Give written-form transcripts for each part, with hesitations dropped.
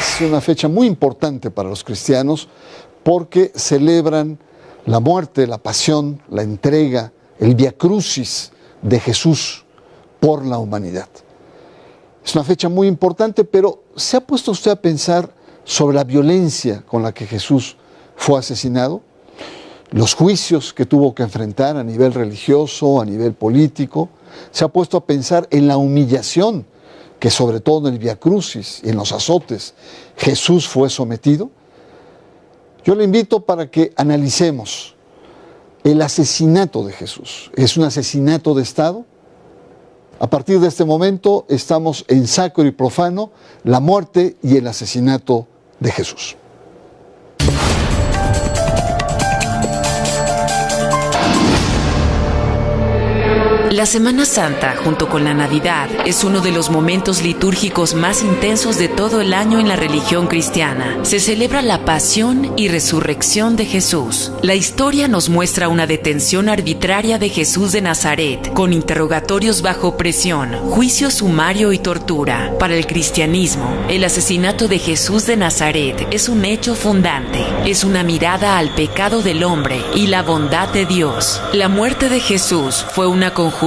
es una fecha muy importante para los cristianos porque celebran la muerte, la pasión, la entrega, el Vía Crucis de Jesús por la humanidad. Es una fecha muy importante, pero ¿se ha puesto usted a pensar sobre la violencia con la que Jesús fue asesinado? Los juicios que tuvo que enfrentar a nivel religioso, a nivel político. ¿Se ha puesto a pensar en la humillación que sobre todo en el Vía Crucis y en los azotes Jesús fue sometido? Yo le invito para que analicemos el asesinato de Jesús. ¿Es un asesinato de Estado? A partir de este momento estamos en Sacro y Profano, la muerte y el asesinato de Jesús. La Semana Santa, junto con la Navidad, es uno de los momentos litúrgicos más intensos de todo el año en la religión cristiana. Se celebra la pasión y resurrección de Jesús. La historia nos muestra una detención arbitraria de Jesús de Nazaret, con interrogatorios bajo presión, juicio sumario y tortura. Para el cristianismo, el asesinato de Jesús de Nazaret es un hecho fundante. Es una mirada al pecado del hombre y la bondad de Dios. La muerte de Jesús fue una conjuración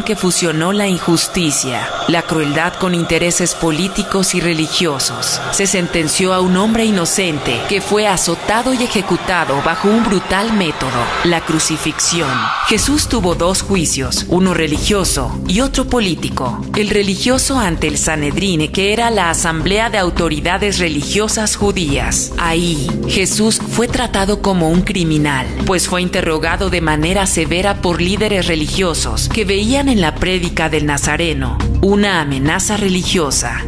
que fusionó la injusticia, la crueldad con intereses políticos y religiosos. Se sentenció a un hombre inocente que fue azotado y ejecutado bajo un brutal método, la crucifixión. Jesús tuvo dos juicios, uno religioso y otro político. El religioso ante el Sanedrín, que era la asamblea de autoridades religiosas judías. Ahí, Jesús fue tratado como un criminal, pues fue interrogado de manera severa por líderes religiosos que veían en la prédica del Nazareno una amenaza religiosa.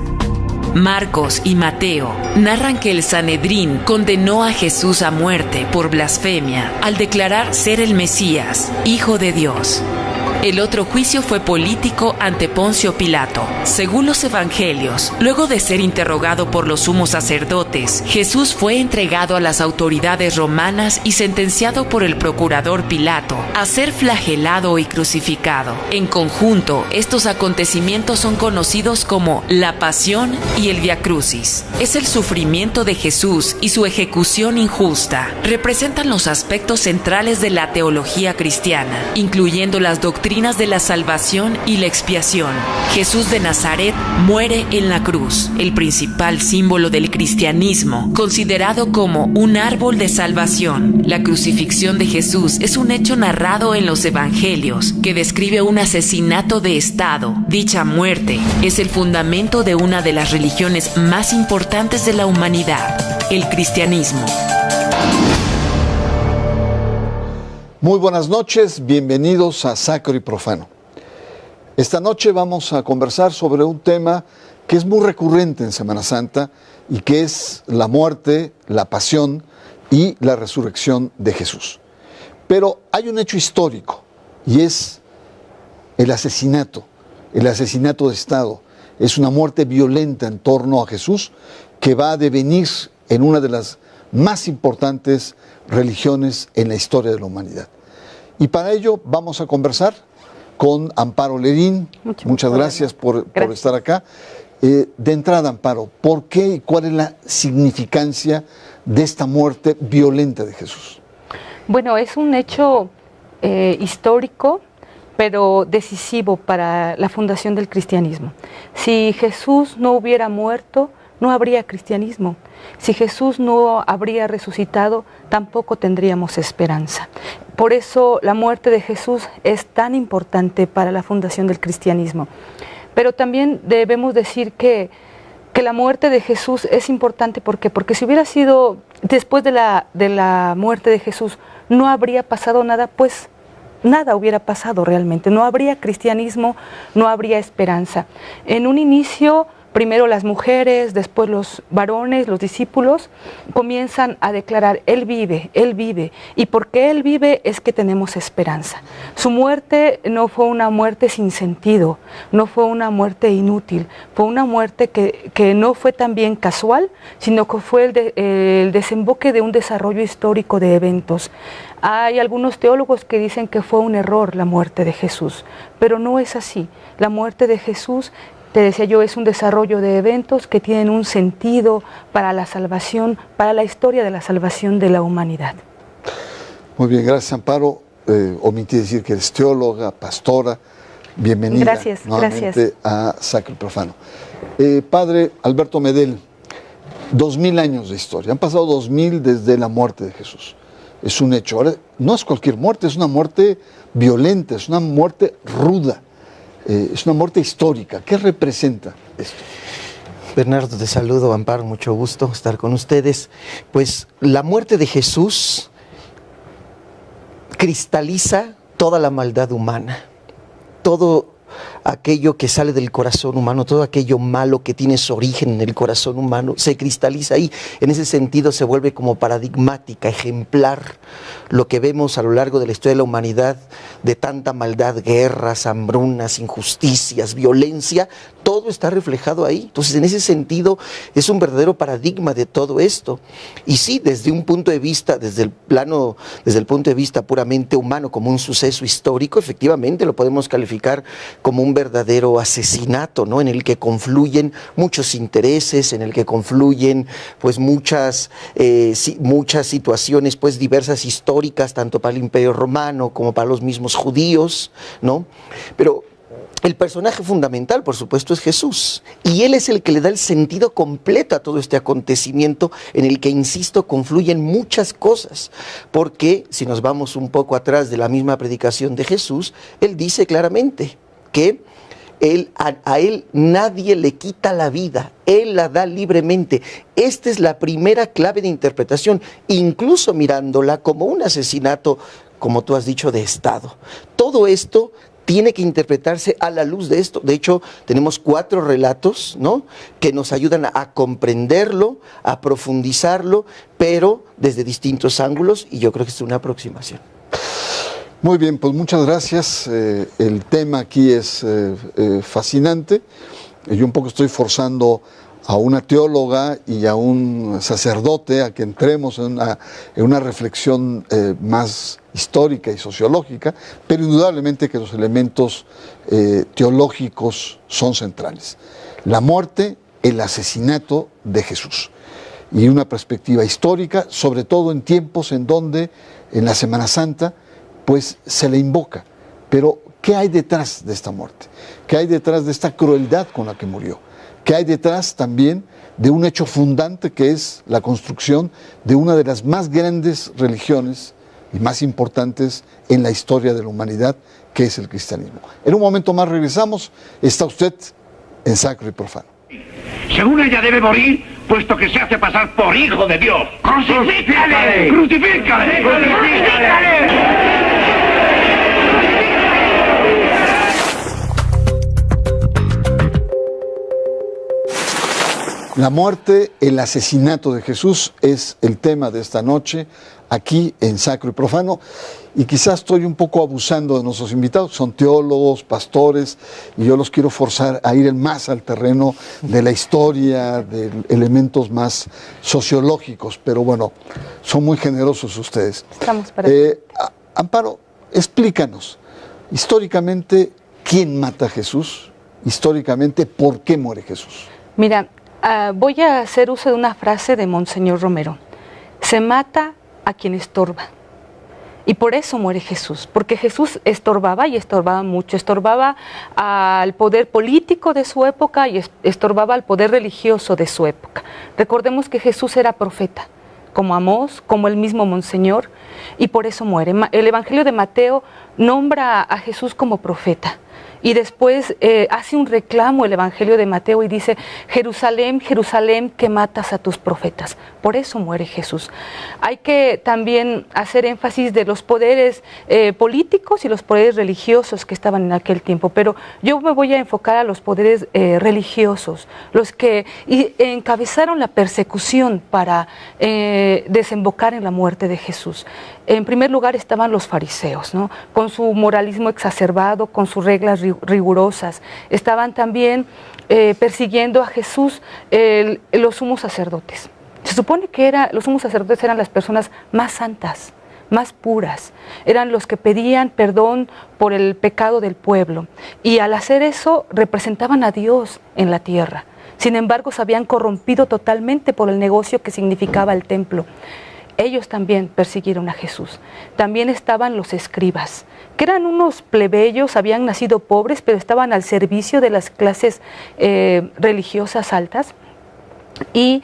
Marcos y Mateo narran que el Sanedrín condenó a Jesús a muerte por blasfemia al declarar ser el Mesías, Hijo de Dios. El otro juicio fue político ante Poncio Pilato. Según los evangelios, luego de ser interrogado por los sumos sacerdotes, Jesús fue entregado a las autoridades romanas y sentenciado por el procurador Pilato a ser flagelado y crucificado. En conjunto, estos acontecimientos son conocidos como la Pasión y el Vía Crucis. Es el sufrimiento de Jesús y su ejecución injusta. Representan los aspectos centrales de la teología cristiana, incluyendo las doctrinas de la salvación y la expiación. Jesús de Nazaret muere en la cruz, el principal símbolo del cristianismo, considerado como un árbol de salvación. La crucifixión de Jesús es un hecho narrado en los evangelios que describe un asesinato de Estado. Dicha muerte es el fundamento de una de las religiones más importantes de la humanidad, el cristianismo. Muy buenas noches, bienvenidos a Sacro y Profano. Esta noche vamos a conversar sobre un tema que es muy recurrente en Semana Santa y que es la muerte, la pasión y la resurrección de Jesús. Pero hay un hecho histórico y es el asesinato de Estado. Es una muerte violenta en torno a Jesús que va a devenir en una de las más importantes religiones en la historia de la humanidad. Y para ello vamos a conversar con Amparo Lerín. Muchas gracias por estar acá. De entrada, Amparo, ¿por qué y cuál es la significancia de esta muerte violenta de Jesús? Bueno, es un hecho histórico, pero decisivo para la fundación del cristianismo. Si Jesús no hubiera muerto, no habría cristianismo. Si Jesús no habría resucitado, tampoco tendríamos esperanza. Por eso la muerte de Jesús es tan importante para la fundación del cristianismo. Pero también debemos decir que la muerte de Jesús es importante porque si hubiera sido después de la muerte de Jesús, no habría pasado nada, pues nada hubiera pasado realmente. No habría cristianismo, no habría esperanza. En un inicio, primero las mujeres, después los varones, los discípulos, comienzan a declarar, Él vive, Él vive. Y porque Él vive es que tenemos esperanza. Su muerte no fue una muerte sin sentido, no fue una muerte inútil, fue una muerte que no fue también casual, sino que fue el desemboque de un desarrollo histórico de eventos. Hay algunos teólogos que dicen que fue un error la muerte de Jesús, pero no es así. La muerte de Jesús te decía yo, es un desarrollo de eventos que tienen un sentido para la salvación, para la historia de la salvación de la humanidad. Muy bien, gracias, Amparo. Omití decir que eres teóloga, pastora. Bienvenida nuevamente a Sacro y Profano. Padre Alberto Medel, 2000 años de historia. Han pasado 2000 desde la muerte de Jesús. Es un hecho. Ahora, no es cualquier muerte, es una muerte violenta, es una muerte ruda, es una muerte histórica. ¿Qué representa esto? Bernardo, te saludo, Amparo, mucho gusto estar con ustedes. Pues la muerte de Jesús cristaliza toda la maldad humana, todo aquello que sale del corazón humano, todo aquello malo que tiene su origen en el corazón humano, se cristaliza ahí. En ese sentido se vuelve como paradigmática, ejemplar, lo que vemos a lo largo de la historia de la humanidad, de tanta maldad, guerras, hambrunas, injusticias, violencia, todo está reflejado ahí. Entonces, en ese sentido, es un verdadero paradigma de todo esto. Y sí, desde un punto de vista, desde el punto de vista puramente humano, como un suceso histórico, efectivamente lo podemos calificar como un verdadero asesinato, ¿no? En el que confluyen muchos intereses, en el que confluyen pues muchas situaciones pues diversas históricas, tanto para el Imperio Romano como para los mismos judíos, ¿no? Pero el personaje fundamental, por supuesto, es Jesús, y Él es el que le da el sentido completo a todo este acontecimiento en el que, insisto, confluyen muchas cosas, porque si nos vamos un poco atrás de la misma predicación de Jesús, Él dice claramente que a Él nadie le quita la vida, Él la da libremente. Esta es la primera clave de interpretación, incluso mirándola como un asesinato, como tú has dicho, de Estado. Todo esto tiene que interpretarse a la luz de esto. De hecho, tenemos 4 relatos, ¿no?, que nos ayudan a comprenderlo, a profundizarlo, pero desde distintos ángulos, y yo creo que es una aproximación. Muy bien, pues muchas gracias. El tema aquí es fascinante. Yo un poco estoy forzando a una teóloga y a un sacerdote a que entremos en una reflexión más histórica y sociológica, pero indudablemente que los elementos teológicos son centrales. La muerte, el asesinato de Jesús. Y una perspectiva histórica, sobre todo en tiempos en donde en la Semana Santa pues se le invoca. Pero, ¿qué hay detrás de esta muerte? ¿Qué hay detrás de esta crueldad con la que murió? ¿Qué hay detrás también de un hecho fundante que es la construcción de una de las más grandes religiones y más importantes en la historia de la humanidad, que es el cristianismo? En un momento más regresamos. Está usted en Sacro y Profano. Según ella debe morir, puesto que se hace pasar por hijo de Dios. ¡Crucifícale! ¡Crucifícale! ¡Crucifícale! La muerte, el asesinato de Jesús es el tema de esta noche aquí en Sacro y Profano, y quizás estoy un poco abusando de nuestros invitados, son teólogos, pastores, y yo los quiero forzar a ir más al terreno de la historia, de elementos más sociológicos, pero bueno, son muy generosos ustedes. Estamos para Amparo, explícanos, históricamente, ¿quién mata a Jesús? Históricamente, ¿por qué muere Jesús? Mira, voy a hacer uso de una frase de Monseñor Romero. Se mata a quien estorba. Y por eso muere Jesús, porque Jesús estorbaba y estorbaba mucho, estorbaba al poder político de su época y estorbaba al poder religioso de su época. Recordemos que Jesús era profeta, como Amós, como el mismo Monseñor, y por eso muere. El Evangelio de Mateo nombra a Jesús como profeta. Y después hace un reclamo el Evangelio de Mateo y dice: Jerusalén, Jerusalén, que matas a tus profetas. Por eso muere Jesús. Hay que también hacer énfasis de los poderes políticos y los poderes religiosos que estaban en aquel tiempo, pero yo me voy a enfocar a los poderes religiosos, los que encabezaron la persecución para desembocar en la muerte de Jesús. En primer lugar estaban los fariseos, ¿no?, con su moralismo exacerbado, con sus reglas rigurosas. Estaban también persiguiendo a Jesús los sumos sacerdotes. Se supone que los sumos sacerdotes eran las personas más santas, más puras, eran los que pedían perdón por el pecado del pueblo, y al hacer eso representaban a Dios en la tierra. Sin embargo, se habían corrompido totalmente por el negocio que significaba el templo. Ellos también persiguieron a Jesús. También estaban los escribas, que eran unos plebeyos, habían nacido pobres, pero estaban al servicio de las clases religiosas altas. Y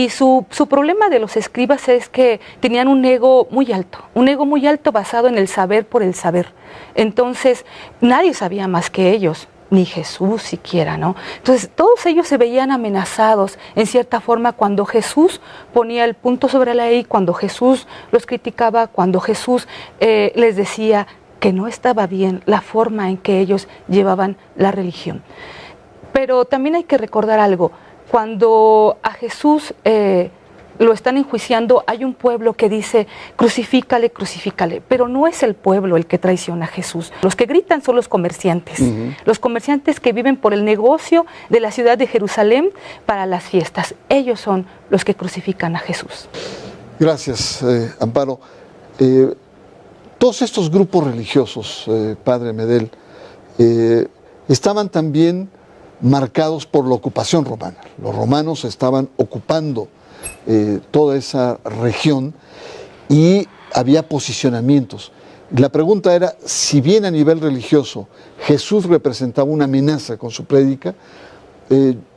su problema de los escribas es que tenían un ego muy alto basado en el saber por el saber. Entonces, nadie sabía más que ellos, ni Jesús siquiera, ¿no? Entonces, todos ellos se veían amenazados, en cierta forma, cuando Jesús ponía el punto sobre la I, cuando Jesús los criticaba, cuando Jesús les decía que no estaba bien la forma en que ellos llevaban la religión. Pero también hay que recordar algo. Cuando a Jesús lo están enjuiciando, hay un pueblo que dice, crucifícale, crucifícale, pero no es el pueblo el que traiciona a Jesús. Los que gritan son los comerciantes, los comerciantes que viven por el negocio de la ciudad de Jerusalén para las fiestas. Ellos son los que crucifican a Jesús. Gracias, Amparo. Todos estos grupos religiosos, Padre Medel, estaban también marcados por la ocupación romana. Los romanos estaban ocupando toda esa región y había posicionamientos. La pregunta era, si bien a nivel religioso Jesús representaba una amenaza con su prédica,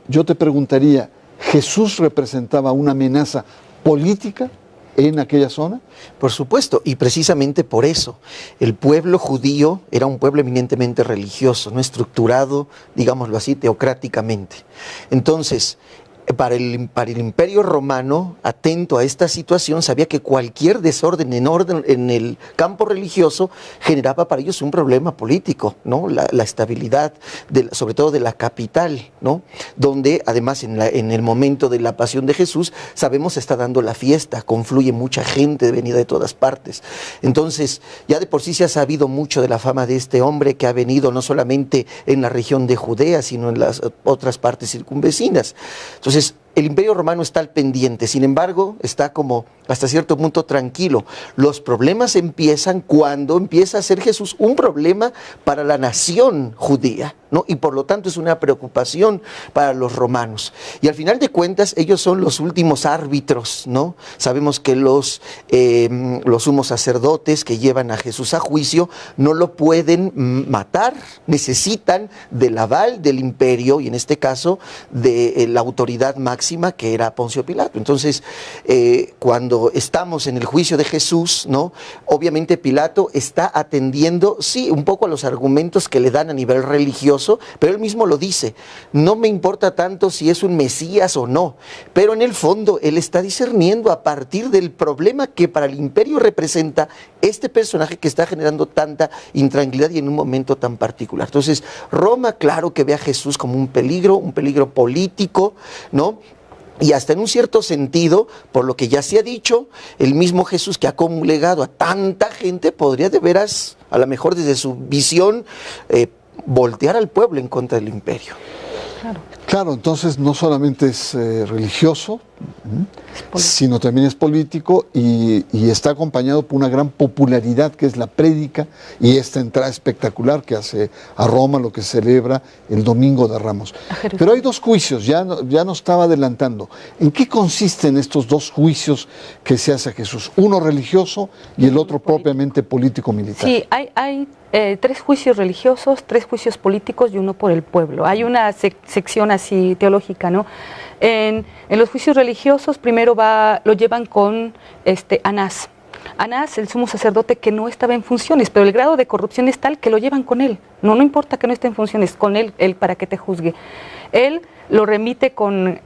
yo te preguntaría, ¿Jesús representaba una amenaza política en aquella zona? Por supuesto, y precisamente por eso, el pueblo judío era un pueblo eminentemente religioso, no estructurado, digámoslo así, teocráticamente. Entonces, para el Imperio Romano, atento a esta situación, sabía que cualquier desorden en el campo religioso generaba para ellos un problema político, ¿no? La estabilidad, sobre todo de la capital, ¿no? Donde además en el momento de la pasión de Jesús, sabemos se está dando la fiesta, confluye mucha gente venida de todas partes. Entonces, ya de por sí se ha sabido mucho de la fama de este hombre que ha venido no solamente en la región de Judea, sino en las otras partes circunvecinas. Entonces, el Imperio Romano está al pendiente, sin embargo, está como hasta cierto punto tranquilo. Los problemas empiezan cuando empieza a ser Jesús un problema para la nación judía, ¿no? Y por lo tanto es una preocupación para los romanos. Y al final de cuentas, ellos son los últimos árbitros, ¿no? Sabemos que los sumos sacerdotes que llevan a Jesús a juicio no lo pueden matar, necesitan del aval del imperio, y en este caso de la autoridad máxima que era Poncio Pilato. Entonces, cuando estamos en el juicio de Jesús, ¿no? Obviamente Pilato está atendiendo, sí, un poco a los argumentos que le dan a nivel religioso, pero él mismo lo dice, no me importa tanto si es un Mesías o no, pero en el fondo él está discerniendo a partir del problema que para el imperio representa este personaje que está generando tanta intranquilidad y en un momento tan particular. Entonces, Roma, claro que ve a Jesús como un peligro político, ¿no? Y hasta en un cierto sentido, por lo que ya se ha dicho, el mismo Jesús que ha congregado a tanta gente podría de veras, a lo mejor desde su visión, voltear al pueblo en contra del imperio. Claro, entonces no solamente es religioso, sino también es político y está acompañado por una gran popularidad que es la prédica y esta entrada espectacular que hace a Roma, lo que celebra el Domingo de Ramos. Pero hay dos juicios, ya nos estaba adelantando. ¿En qué consisten estos dos juicios que se hace a Jesús? Uno religioso y el otro propiamente político-militar. Sí, hay tres juicios religiosos, tres juicios políticos y uno por el pueblo. Hay una sección así teológica, ¿no? En los juicios religiosos primero lo llevan con Anás. Anás, el sumo sacerdote que no estaba en funciones, pero el grado de corrupción es tal que lo llevan con él. No importa que no esté en funciones, con él para que te juzgue. Él lo remite con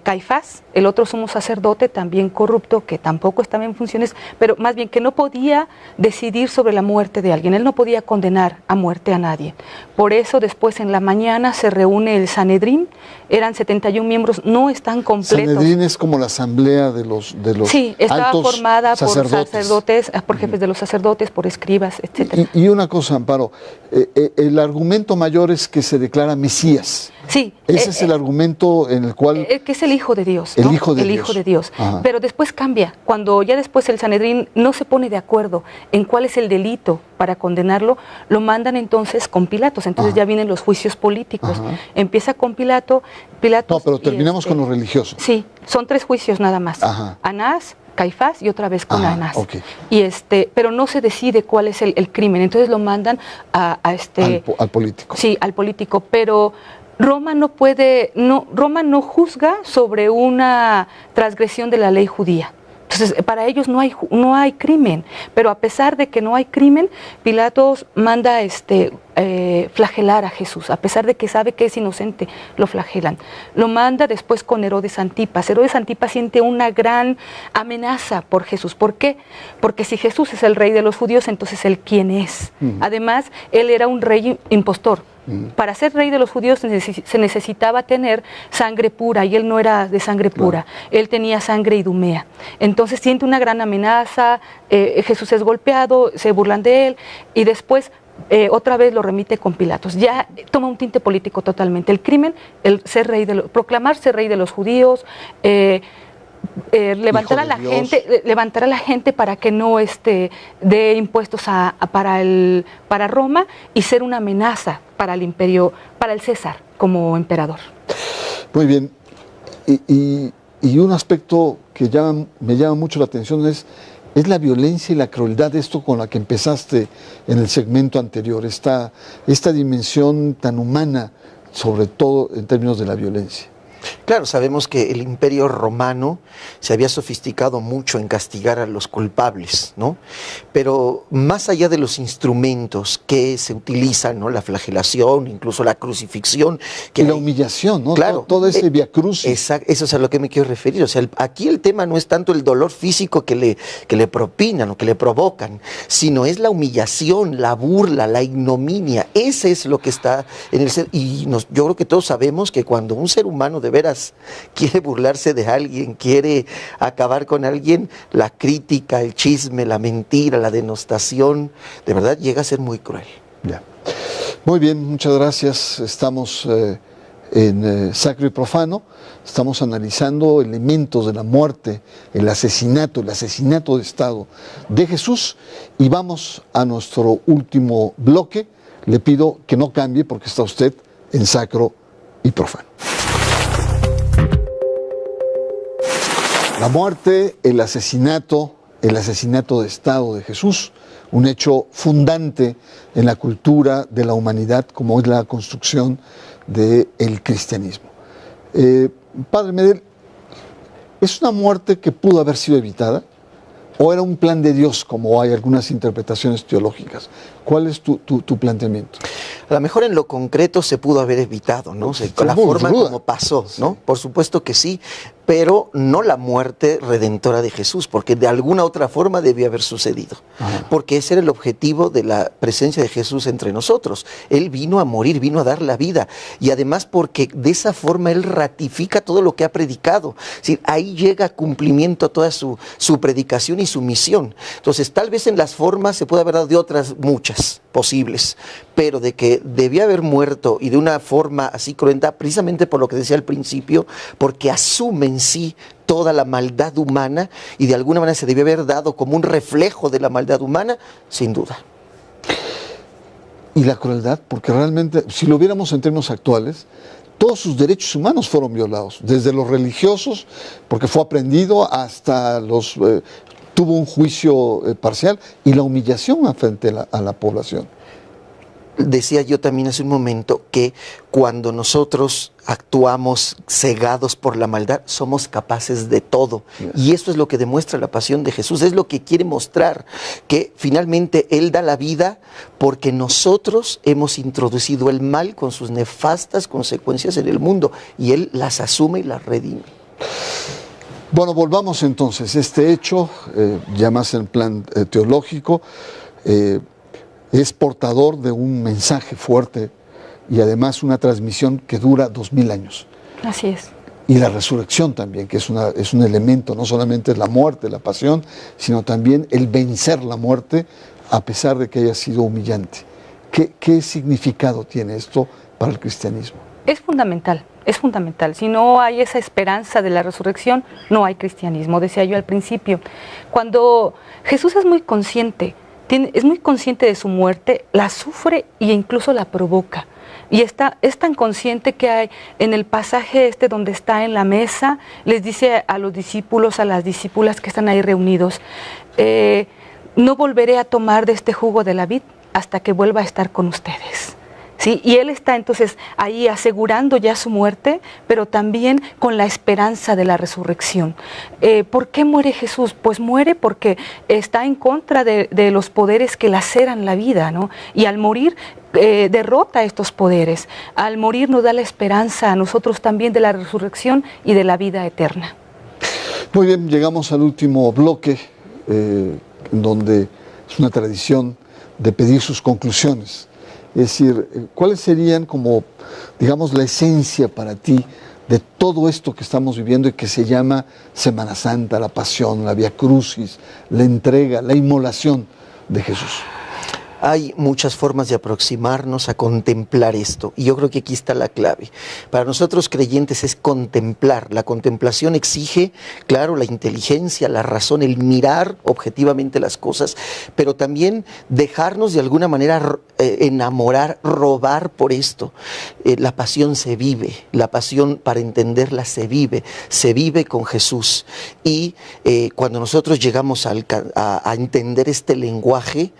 Caifás, el otro sumo sacerdote también corrupto, que tampoco estaba en funciones, pero más bien que no podía decidir sobre la muerte de alguien, él no podía condenar a muerte a nadie. Por eso después en la mañana se reúne el Sanedrín, eran 71 miembros, no están completos. Sanedrín es como la asamblea de los sí, estaba altos formada sacerdotes. por sacerdotes, por jefes de los sacerdotes, por escribas, etc. Y una cosa, Amparo, el argumento mayor es que se declara Mesías. Sí. Ese es el argumento en el cual... que es el Hijo de Dios, ¿no? El Hijo de el Dios. Hijo de Dios. Ajá. Pero después cambia. Cuando ya después el Sanedrín no se pone de acuerdo en cuál es el delito para condenarlo, lo mandan entonces con Pilatos. Entonces Ajá. ya vienen los juicios políticos. Ajá. Empieza con Pilatos. No, pero terminamos con los religiosos. Sí, son 3 juicios nada más. Ajá. Anás, Caifás y otra vez con Ajá, Anás. ok. Y pero no se decide cuál es el crimen. Entonces lo mandan Al político. Sí, al político, pero Roma Roma no juzga sobre una transgresión de la ley judía. Entonces, para ellos no hay crimen, pero a pesar de que no hay crimen, Pilatos manda flagelar a Jesús, a pesar de que sabe que es inocente, lo flagelan. Lo manda después con Herodes Antipas. Herodes Antipas siente una gran amenaza por Jesús. ¿Por qué? Porque si Jesús es el rey de los judíos, entonces ¿él quién es? Además, él era un rey impostor. Para ser rey de los judíos se necesitaba tener sangre pura, y él no era de sangre pura, él tenía sangre idumea. Entonces siente una gran amenaza, Jesús es golpeado, se burlan de él, y después otra vez lo remite con Pilatos. Ya toma un tinte político totalmente. El crimen, proclamarse rey de los judíos, levantar a la gente para que no dé impuestos para Roma, y ser una amenaza para el imperio, para el César como emperador. Muy bien. Y un aspecto que me llama mucho la atención es la violencia y la crueldad, esto con la que empezaste en el segmento anterior, esta dimensión tan humana, sobre todo en términos de la violencia. Claro, sabemos que el Imperio Romano se había sofisticado mucho en castigar a los culpables, ¿no? Pero más allá de los instrumentos que se utilizan, ¿no? La flagelación, incluso la crucifixión. Y la humillación, ¿no? Claro. Todo ese viacrucis. Exacto, eso es a lo que me quiero referir. O sea, aquí el tema no es tanto el dolor físico que le propinan o que le provocan, sino es la humillación, la burla, la ignominia. Ese es lo que está en el ser. Y yo creo que todos sabemos que cuando un ser humano de veras quiere burlarse de alguien, quiere acabar con alguien, la crítica, el chisme, la mentira, la denostación, de verdad llega a ser muy cruel. Ya. Muy bien, muchas gracias. Estamos en Sacro y Profano, estamos analizando elementos de la muerte, el asesinato de Estado de Jesús, y vamos a nuestro último bloque. Le pido que no cambie porque está usted en Sacro y Profano. La muerte, el asesinato de Estado de Jesús, un hecho fundante en la cultura de la humanidad, como es la construcción del cristianismo. Padre Medel, ¿es una muerte que pudo haber sido evitada? ¿O era un plan de Dios, como hay algunas interpretaciones teológicas? ¿Cuál es tu planteamiento? A lo mejor en lo concreto se pudo haber evitado, ¿no? La forma como pasó, ¿no? Sí. Por supuesto que sí, pero no la muerte redentora de Jesús, porque de alguna otra forma debió haber sucedido. Ajá. Porque ese era el objetivo de la presencia de Jesús entre nosotros. Él vino a morir, vino a dar la vida, y además porque de esa forma Él ratifica todo lo que ha predicado. Es decir, ahí llega a cumplimiento toda su predicación y su misión. Entonces, tal vez en las formas se puede haber dado de otras muchas posibles, pero de que debía haber muerto y de una forma así cruenta, precisamente por lo que decía al principio, porque asume en sí toda la maldad humana, y de alguna manera se debió haber dado como un reflejo de la maldad humana, sin duda. Y la crueldad, porque realmente, si lo viéramos en términos actuales, todos sus derechos humanos fueron violados, desde los religiosos, porque fue aprendido, hasta tuvo un juicio parcial, y la humillación frente a la población. Decía yo también hace un momento que cuando nosotros actuamos cegados por la maldad, somos capaces de todo. Y eso es lo que demuestra la pasión de Jesús, es lo que quiere mostrar, que finalmente Él da la vida porque nosotros hemos introducido el mal con sus nefastas consecuencias en el mundo, y Él las asume y las redime. Bueno, volvamos entonces. Este hecho, ya más en plan teológico, es portador de un mensaje fuerte y además una transmisión que dura 2000 años. Así es. Y la resurrección también, que es un elemento, no solamente es la muerte, la pasión, sino también el vencer la muerte a pesar de que haya sido humillante. ¿Qué significado tiene esto para el cristianismo? Es fundamental, es fundamental. Si no hay esa esperanza de la resurrección, no hay cristianismo, decía yo al principio. Cuando Jesús es muy consciente de su muerte, la sufre e incluso la provoca. Y es tan consciente que hay en el pasaje donde está en la mesa, les dice a los discípulos, a las discípulas que están ahí reunidos, no volveré a tomar de este jugo de la vid hasta que vuelva a estar con ustedes. ¿Sí? Y él está entonces ahí asegurando ya su muerte, pero también con la esperanza de la resurrección. ¿Por qué muere Jesús? Pues muere porque está en contra de los poderes que laceran la vida, ¿no? Y al morir derrota estos poderes. Al morir nos da la esperanza a nosotros también de la resurrección y de la vida eterna. Muy bien, llegamos al último bloque, en donde es una tradición de pedir sus conclusiones. Es decir, ¿cuáles serían como, digamos, la esencia para ti de todo esto que estamos viviendo y que se llama Semana Santa, la pasión, la Vía Crucis, la entrega, la inmolación de Jesús? Hay muchas formas de aproximarnos a contemplar esto, y yo creo que aquí está la clave. Para nosotros creyentes es contemplar. La contemplación exige, claro, la inteligencia, la razón, el mirar objetivamente las cosas, pero también dejarnos de alguna manera enamorar, robar por esto. La pasión se vive, la pasión para entenderla se vive con Jesús. Y cuando nosotros llegamos a entender este lenguaje,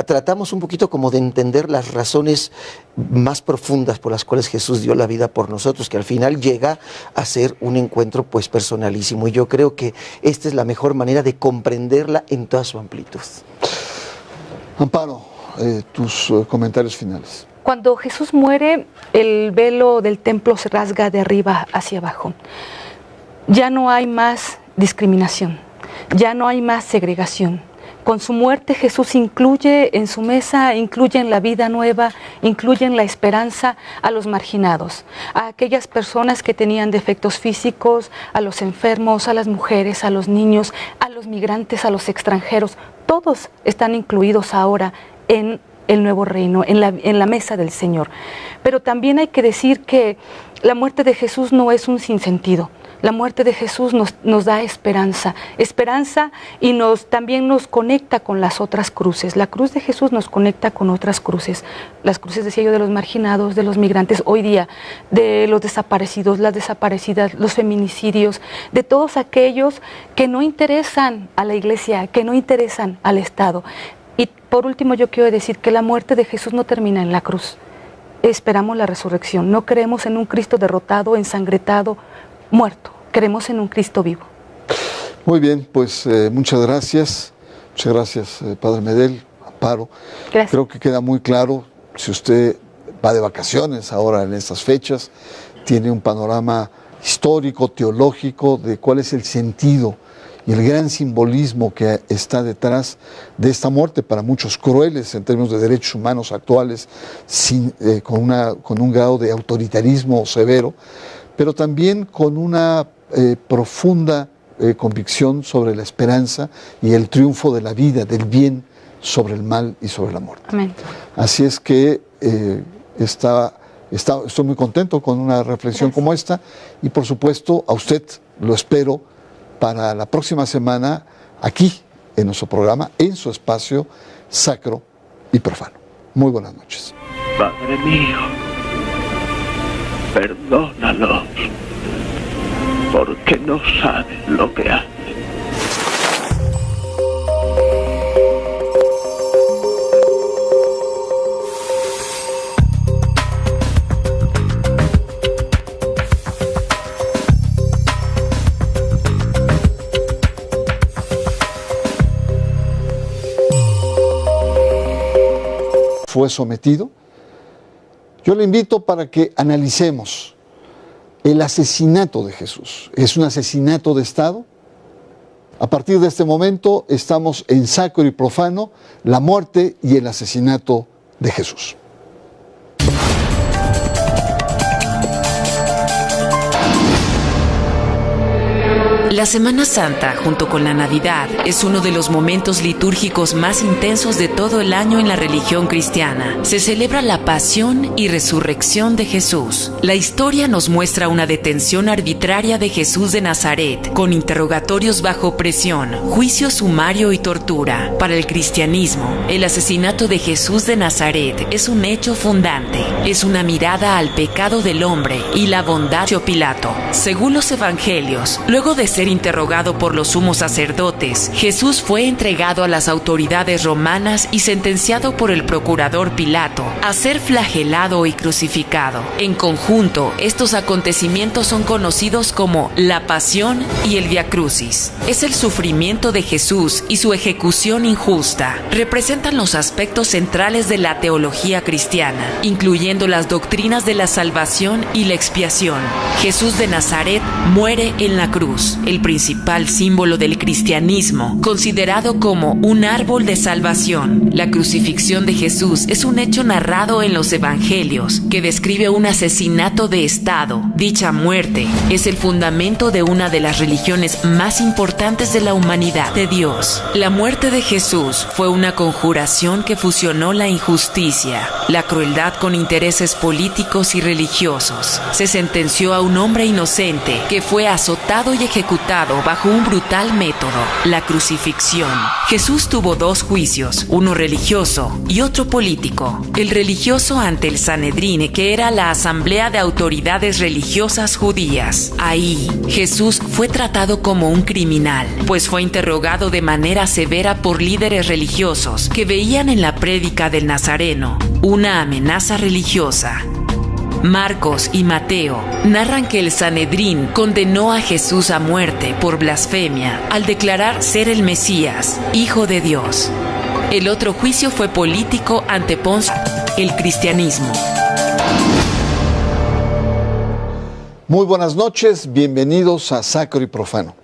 tratamos un poquito como de entender las razones más profundas por las cuales Jesús dio la vida por nosotros, que al final llega a ser un encuentro pues personalísimo, y yo creo que esta es la mejor manera de comprenderla en toda su amplitud. Amparo, tus comentarios finales. Cuando Jesús muere, el velo del templo se rasga de arriba hacia abajo. Ya no hay más discriminación, ya no hay más segregación. Con su muerte Jesús incluye en su mesa, incluye en la vida nueva, incluye en la esperanza a los marginados, a aquellas personas que tenían defectos físicos, a los enfermos, a las mujeres, a los niños, a los migrantes, a los extranjeros. Todos están incluidos ahora en el nuevo reino, en la mesa del Señor. Pero también hay que decir que la muerte de Jesús no es un sinsentido. La muerte de Jesús nos da esperanza y también nos conecta con las otras cruces. La cruz de Jesús nos conecta con otras cruces. Las cruces, decía yo, de los marginados, de los migrantes, hoy día, de los desaparecidos, las desaparecidas, los feminicidios, de todos aquellos que no interesan a la iglesia, que no interesan al Estado. Y por último yo quiero decir que la muerte de Jesús no termina en la cruz. Esperamos la resurrección. No creemos en un Cristo derrotado, ensangrentado, muerto. Creemos en un Cristo vivo. Muy bien, pues muchas gracias. Muchas gracias, Padre Medel, Amparo. Gracias. Creo que queda muy claro, si usted va de vacaciones ahora en estas fechas, tiene un panorama histórico, teológico, de cuál es el sentido y el gran simbolismo que está detrás de esta muerte, para muchos crueles en términos de derechos humanos actuales, con un grado de autoritarismo severo, pero también con una profunda convicción sobre la esperanza y el triunfo de la vida, del bien sobre el mal y sobre la muerte. Amén. Así es que estoy muy contento con una reflexión como esta, y por supuesto a usted lo espero para la próxima semana aquí en nuestro programa, en su espacio sacro y profano. Muy buenas noches. Padre mío, perdónalos, porque no saben lo que hacen. Fue sometido. Yo le invito para que analicemos el asesinato de Jesús. ¿Es un asesinato de Estado? A partir de este momento estamos en sacro y profano, la muerte y el asesinato de Jesús. La Semana Santa, junto con la Navidad, es uno de los momentos litúrgicos más intensos de todo el año en la religión cristiana. Se celebra la pasión y resurrección de Jesús. La historia nos muestra una detención arbitraria de Jesús de Nazaret, con interrogatorios bajo presión, juicio sumario y tortura. Para el cristianismo, el asesinato de Jesús de Nazaret es un hecho fundante. Es una mirada al pecado del hombre y la bondad de Pilato. Según los evangelios, luego de ser interrogado por los sumos sacerdotes, Jesús fue entregado a las autoridades romanas y sentenciado por el procurador Pilato a ser flagelado y crucificado. En conjunto, estos acontecimientos son conocidos como la Pasión y el Vía Crucis. Es el sufrimiento de Jesús y su ejecución injusta. Representan los aspectos centrales de la teología cristiana, incluyendo las doctrinas de la salvación y la expiación. Jesús de Nazaret muere en la cruz, el principal símbolo del cristianismo, considerado como un árbol de salvación. La crucifixión de Jesús es un hecho narrado en los evangelios que describe un asesinato de Estado. Dicha muerte es el fundamento de una de las religiones más importantes de la humanidad de Dios. La muerte de Jesús fue una conjuración que fusionó la injusticia, la crueldad con intereses políticos y religiosos. Se sentenció a un hombre inocente que fue azotado y ejecutado bajo un brutal método, la crucifixión. Jesús tuvo dos juicios, uno religioso y otro político. El religioso ante el Sanedrín, que era la asamblea de autoridades religiosas judías. Ahí, Jesús fue tratado como un criminal, pues fue interrogado de manera severa por líderes religiosos que veían en la prédica del Nazareno una amenaza religiosa. Marcos y Mateo narran que el Sanedrín condenó a Jesús a muerte por blasfemia al declarar ser el Mesías, Hijo de Dios. El otro juicio fue político ante Poncio, el cristianismo. Muy buenas noches, bienvenidos a Sacro y Profano.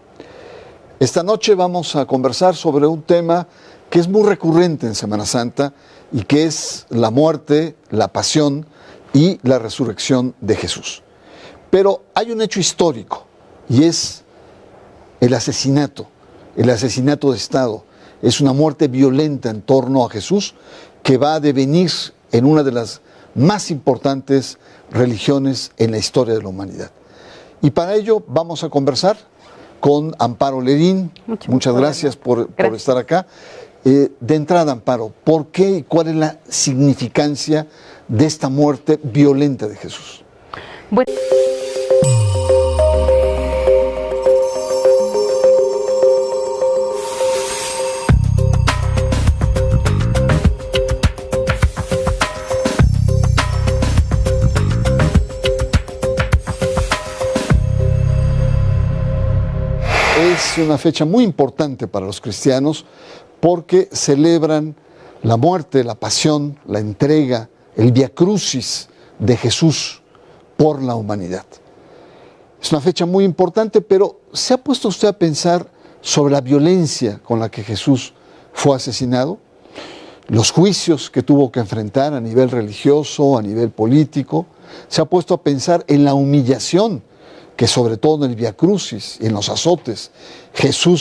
Esta noche vamos a conversar sobre un tema que es muy recurrente en Semana Santa y que es la muerte, la pasión y la resurrección de Jesús. Pero hay un hecho histórico y es el asesinato de Estado. Es una muerte violenta en torno a Jesús que va a devenir en una de las más importantes religiones en la historia de la humanidad. Y para ello vamos a conversar con Amparo Lerín. Muchas gracias por estar acá. De entrada, Amparo, ¿por qué y cuál es la significancia de esta muerte violenta de Jesús? Bueno, es una fecha muy importante para los cristianos porque celebran la muerte, la pasión, la entrega, el Vía Crucis de Jesús por la humanidad. Es una fecha muy importante, pero ¿se ha puesto usted a pensar sobre la violencia con la que Jesús fue asesinado? Los juicios que tuvo que enfrentar a nivel religioso, a nivel político. ¿Se ha puesto a pensar en la humillación que sobre todo en el Vía Crucis y en los azotes Jesús